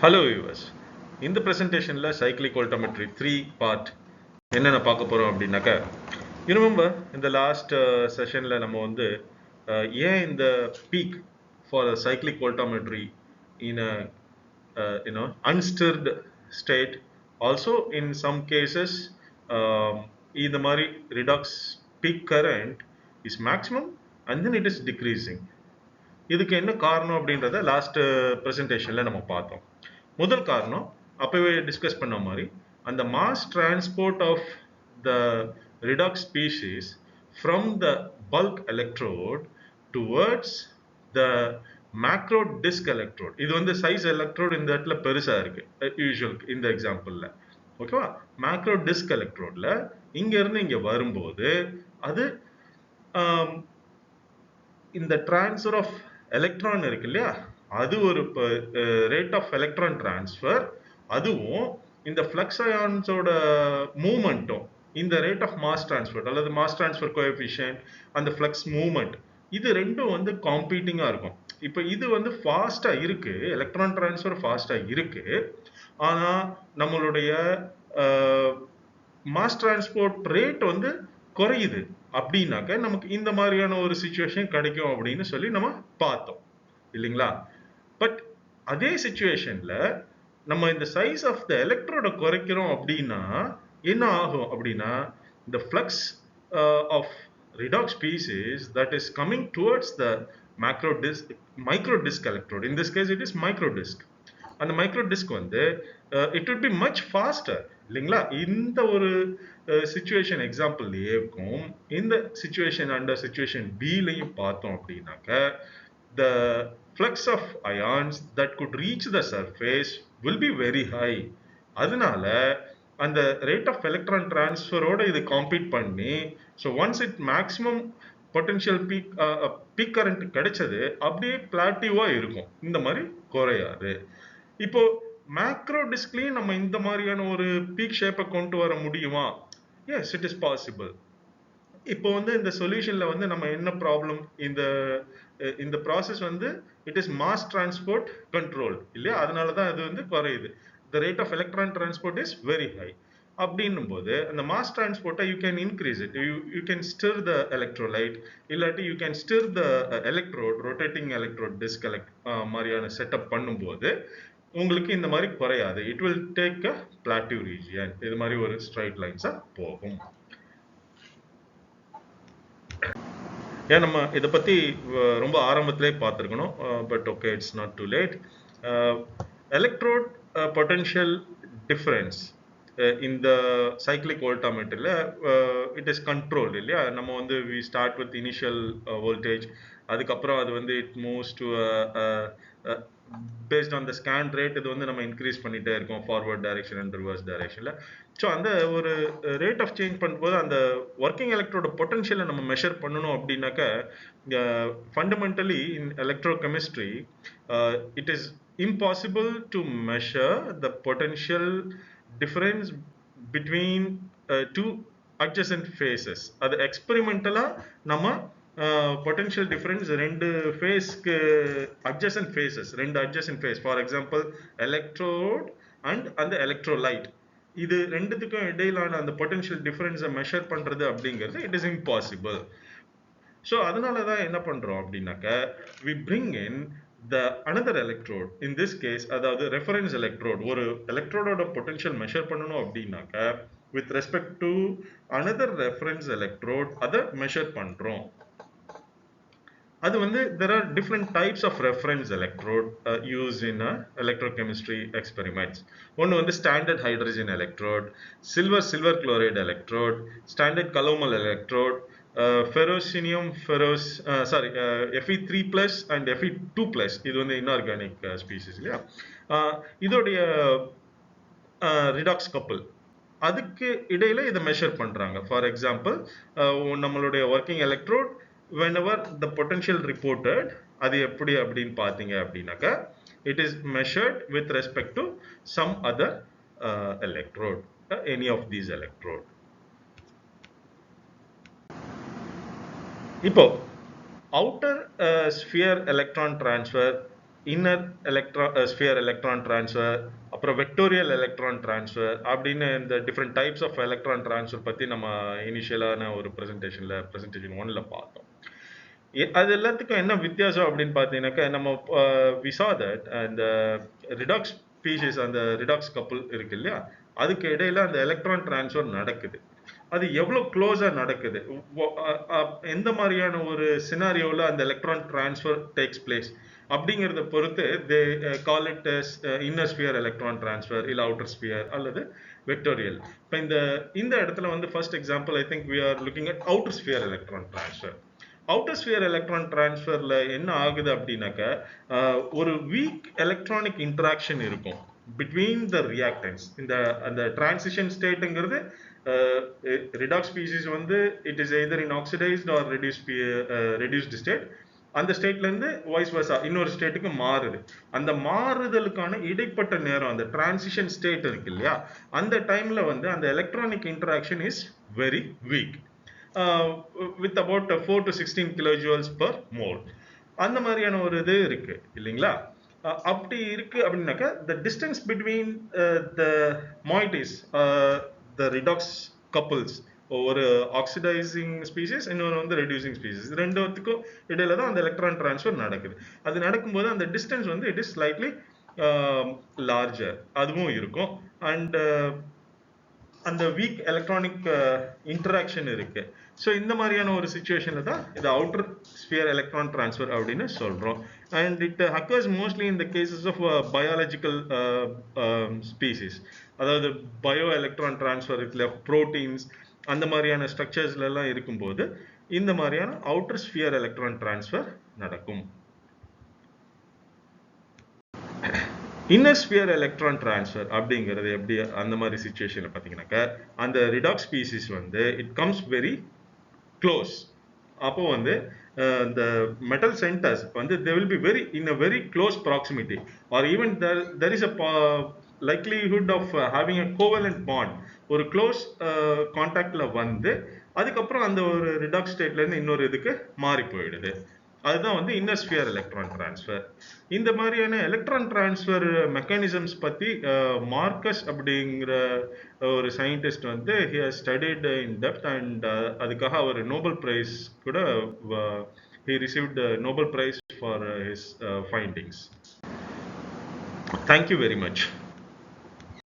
Hello viewers. In the presentation la cyclic voltammetry 3 part என்னென்ன பார்க்க போறோம் அப்படின்னாக்க you remember in the last session la நம்ம வந்து ஏன் இந்த peak for a cyclic voltammetry in a unstirred state also in some cases இந்த மாதிரி redox peak current is maximum and then it is decreasing. இதுக்கு என்ன காரணம் அப்படின்றத லாஸ்ட் பிரசன்டேஷன்ல நம்ம பார்த்தோம். முதல் காரணம் அப்பவே டிஸ்கஸ் பண்ண மாதிரி அந்த mass transport of the redox species from the bulk electrode towards the macro disc electrode. இது வந்து சைஸ் எலக்ட்ரோட் இந்த இடத்துல பெருசா இருக்கு யூஸ்வல் இந்த எக்ஸாம்பிள்ல. ஓகேவா? மேக்ரோ டிஸ்க் எலக்ட்ரோட்ல இங்க இருந்து இங்க வரும்போது அது இந்த டிரான்ஸ்ஃபர் ஆஃப் எலக்ட்ரான் இருக்கு இல்லையா, அது ஒரு ரேட் ஆஃப் எலக்ட்ரான் டிரான்ஸ்ஃபர், அதுவும் இந்த ஃப்ளக்ஸ் அயான்ஸோட மூவ்மெண்ட்டும் இந்த ரேட் ஆஃப் மாஸ் டிரான்ஸ்ஃபர் அல்லது மாஸ் டிரான்ஸ்ஃபர் கோஎஃபிஷியன்ட் அந்த ஃப்ளக்ஸ் மூவ்மெண்ட் இது ரெண்டும் வந்து காம்பீட்டிங்கா இருக்கும். இப்போ இது வந்து ஃபாஸ்டா இருக்கு, எலக்ட்ரான் டிரான்ஸ்ஃபர் ஃபாஸ்டா இருக்கு, ஆனா நம்மளுடைய மாஸ் டிரான்ஸ்போர்ட் ரேட் வந்து குறையுது அப்படின்னாக்க நமக்கு இந்த மாதிரியான ஒரு சிச்சுவேஷன் கிடைக்கும் அப்படின்னு சொல்லி நம்ம பார்த்தோம் இல்லைங்களா. பட் அதே சிச்சுவேஷன்ல நம்ம இந்த சைஸ் ஆஃப் த எலக்ட்ரோட குறைக்கிறோம் அப்படின்னா என்ன ஆகும் அப்படின்னா இந்த flux of redox species that is coming towards the micro disk electrode. In this case it is micro disk. அந்த மைக்ரோ டிஸ்க் வந்து it would be much pastor இல்லைங்களா. இந்த ஒரு சிச்சுவேஷன் எக்ஸாம்பிள் ஏக்கும் இந்த சிச்சுவேஷன் அண்டர் சிச்சுவேஷன் பிலையும் பார்த்தோம் அப்படின்னாக்க the flux of ions that could reach the surface will be very high. அதனால அந்த ரேட் ஆஃப் எலக்ட்ரான் டிரான்ஸ்ஃபரோட இது காம்பீட் பண்ணி so once it maximum potential peak current கிடைச்சது அப்படியே பிளாட்டிவா இருக்கும், இந்த மாதிரி குறையாது. இப்போ மேக்ரோ டிஸ்க்லயும் நம்ம இந்த மாதிரியான ஒரு பீக் ஷேப்பை கொண்டு வர முடியுமா? Yes, it is possible. இப்போ வந்து இந்த சொல்யூஷன்ல வந்து நம்ம என்ன ப்ராப்ளம், இந்த ப்ராசஸ் வந்து it is mass transport control இல்லையா, அதனாலதான் அது வந்து குறையுது. The rate of electron transport is very high. அப்படின்னும் போது அந்த மாஸ் டிரான்ஸ்போர்ட்டை you can increase it, you can stir the electrolyte, இல்லாட்டி you can stir the electrode, rotating electrode disk மாதிரியான செட்டப் பண்ணும்போது உங்களுக்கு இந்த மாதிரி குறையாது. It will take a plateau region, இது மாதிரி ஒரு ஸ்ட்ரைட் லைன்ஸா போகும். ஏன் நம்ம இதை பத்தி ரொம்ப ஆரம்பத்திலே பார்த்துருக்கணும், but okay, it's not too late. Electrode potential difference இந்த சைக்ளிக் வோல்டாமீட்டர்ல இட் இஸ் கண்ட்ரோல்டு இல்லையா. நம்ம வந்து we start with initial voltage, அதுக்கப்புறம் அது வந்து it moves to based on the scan rate, இது வந்து நம்ம இன்க்ரீஸ் பண்ணிட்டே இருக்கோம் ஃபார்வர்ட் டைரக்ஷன் அண்ட் ரிவர்ஸ் டைரக்ஷன்ல. ஸோ அந்த ஒரு ரேட் ஆஃப் சேஞ்ச் பண்ணும்போது அந்த ஒர்க்கிங் எலக்ட்ரோட பொட்டன்ஷியலை நம்ம மெஷர் பண்ணணும் அப்படின்னாக்க fundamentally in electro chemistry it is impossible to measure the potential difference between two adjacent phases. அது எக்ஸ்பெரிமெண்டலா நம்ம பொட்டன்ஷியல் டிஃபரன்ஸ் ரெண்டு ஃபேஸ்க்கு அட்ஜசன்ட் ஃபேஸஸ், ரெண்டு adjacent phase, for example electrode and அந்த எலக்ட்ரோலைட், இது ரெண்டுத்துக்கும் இடையிலான அந்த பொட்டன்ஷியல் டிஃபரன்ஸை மெஷர் பண்றது அப்படிங்கிறது இட் இஸ் இம்பாசிபிள். ஸோ அதனால தான் என்ன பண்றோம் அப்படின்னாக்க we bring in the another electrode, in this case அதாவது ரெஃபரன்ஸ் எலக்ட்ரோட். ஒரு எலக்ட்ரோடோட பொட்டன்ஷியல் மெஷர் பண்ணணும் அப்படின்னாக்க with respect to another reference electrode அதை மெஷர் பண்றோம். அது வந்து there are different types of reference electrode used in electrochemistry experiments. ஒன்று வந்து standard hydrogen electrode, silver chloride electrode, standard calomel electrode, ferrocenium Fe3+ and Fe2+, இது வந்து inorganic species இல்லையா. இதோடைய ரிடாக்ஸ் கப்பிள், அதுக்கு இடையில இதை மெஷர் பண்றாங்க. ஃபார் எக்ஸாம்பிள் நம்மளுடைய working electrode whenever the potential reported, அது எப்படி அப்படின்னு பார்த்தீங்க அப்படின்னாக்க it is measured with respect to some other electrode, any of these electrode. இப்போ outer sphere electron transfer inner sphere electron transfer, அப்புறம் வெக்டோரியல் எலக்ட்ரான் ட்ரான்ஸ்ஃபர் அப்படின்னு இந்த different types of electron transfer பற்றி நம்ம இனிஷியலான ஒரு ப்ரெசன்டேஷன் ஒன்ல பார்த்தோம். அது எல்லாத்துக்கும் என்ன வித்தியாசம் அப்படின்னு பார்த்தீங்கன்னாக்கா, நம்ம வி saw that அந்த ரிடாக்ஸ் ஸ்பீஷிஸ், அந்த ரிடாக்ஸ் கப்புள் இருக்கு இல்லையா, அதுக்கு இடையில அந்த எலக்ட்ரான் ட்ரான்ஸ்ஃபர் நடக்குது. அது எவ்வளோ க்ளோஸா நடக்குது, எந்த மாதிரியான ஒரு சினாரியோவில் அந்த எலக்ட்ரான் ட்ரான்ஸ்ஃபர் டேக்ஸ் பிளேஸ் அப்படிங்கிறத பொறுத்து they call it as inner sphere electron transfer, இல்லை அவுட்டர் ஸ்பியர் அல்லது வெக்டோரியல். இப்போ இந்த இடத்துல வந்து first example I think we are looking at outer sphere electron transfer. Outer sphere electron ட்ரான்ஸ்ஃபர்ல என்ன ஆகுது அப்படின்னாக்க, ஒரு வீக் எலக்ட்ரானிக் இன்டராக்ஷன் இருக்கும் பிட்வீன் த ரியாக்டன்ஸ். அந்த டிரான்சிஷன் ஸ்டேட்டுங்கிறது ரிடாக்ஸ் ஸ்பீசிஸ் வந்து it is either in oxidized or reduced state. அந்த ஸ்டேட்ல இருந்து வைஸ் வர்சா இன்னொரு ஸ்டேட்டுக்கு மாறுது. அந்த மாறுதலுக்கான இடைப்பட்ட நேரம், அந்த டிரான்சிஷன் ஸ்டேட் இருக்கு இல்லையா, அந்த டைம்ல வந்து அந்த electronic interaction is very weak, with about 4 to 16 kilojoules per mole. அந்த மாதிரியான ஒரு இது இருக்கு இல்லைங்களா. அப்படி இருக்கு அப்படின்னாக்கா, the distance between the moieties, the redox couples, ஒரு ஆக்சிடைசிங் ஸ்பீசிஸ், இன்னொரு வந்து ரெடியூசிங் ஸ்பீசிஸ், ரெண்டுத்துக்கும் இடையில தான் அந்த எலக்ட்ரான் டிரான்ஸ்ஃபர் நடக்குது. அது நடக்கும்போது அந்த டிஸ்டன்ஸ் வந்து இட் இஸ் ஸ்லைட்லி லார்ஜர், அதுவும் இருக்கும். அண்ட் அந்த வீக் எலக்ட்ரானிக் இன்டராக்ஷன் இருக்கு. ஸோ இந்த மாதிரியான ஒரு சுச்சுவேஷனில் தான் இது அவுட்டர் ஸ்பியர் எலக்ட்ரான் ட்ரான்ஸ்ஃபர் அப்படின்னு சொல்கிறோம். And it occurs mostly in the cases of biological species, அதாவது பயோ எலக்ட்ரான் ட்ரான்ஸ்ஃபர் இதில் ப்ரோட்டீன்ஸ் அந்த மாதிரியான ஸ்ட்ரக்சர்ஸ்லாம் இருக்கும்போது இந்த மாதிரியான அவுட்டர் ஸ்பியர் எலக்ட்ரான் ட்ரான்ஸ்ஃபர் நடக்கும். இன்னர் ஸ்பியர் எலக்ட்ரான் ட்ரான்ஸ்ஃபர் அப்படிங்கிறது எப்படி அந்த மாதிரி சுச்சுவேஷன்ல பார்த்தீங்கன்னாக்கா, அந்த ரிடாக்ஸ் ஸ்பீசிஸ் வந்து இட் கம்ஸ் வெரி க்ளோஸ். அப்போ வந்து the metal centers வந்து they will be very in a very close proximity, or even there is a likelihood of having a covalent bond, ஒரு க்ளோஸ் கான்டாக்ட்ல வந்து அதுக்கப்புறம் அந்த ஒரு ரிடாக்ஸ் ஸ்டேட்ல இருந்து இன்னொரு இதுக்கு மாறி போயிடுது. அதுதான் வந்து இன்னர் ஸ்பியர் எலக்ட்ரான் ட்ரான்ஸ்ஃபர். இந்த மாதிரியான எலக்ட்ரான் ட்ரான்ஸ்ஃபர் மெக்கானிசம்ஸ் பற்றி மார்க்கஸ் அப்படிங்கிற ஒரு சயின்டிஸ்ட் வந்து he has studied in depth, and அதுக்காக அவர் நோபல் பிரைஸ் கூட he received Nobel Prize for his findings. Thank you very much.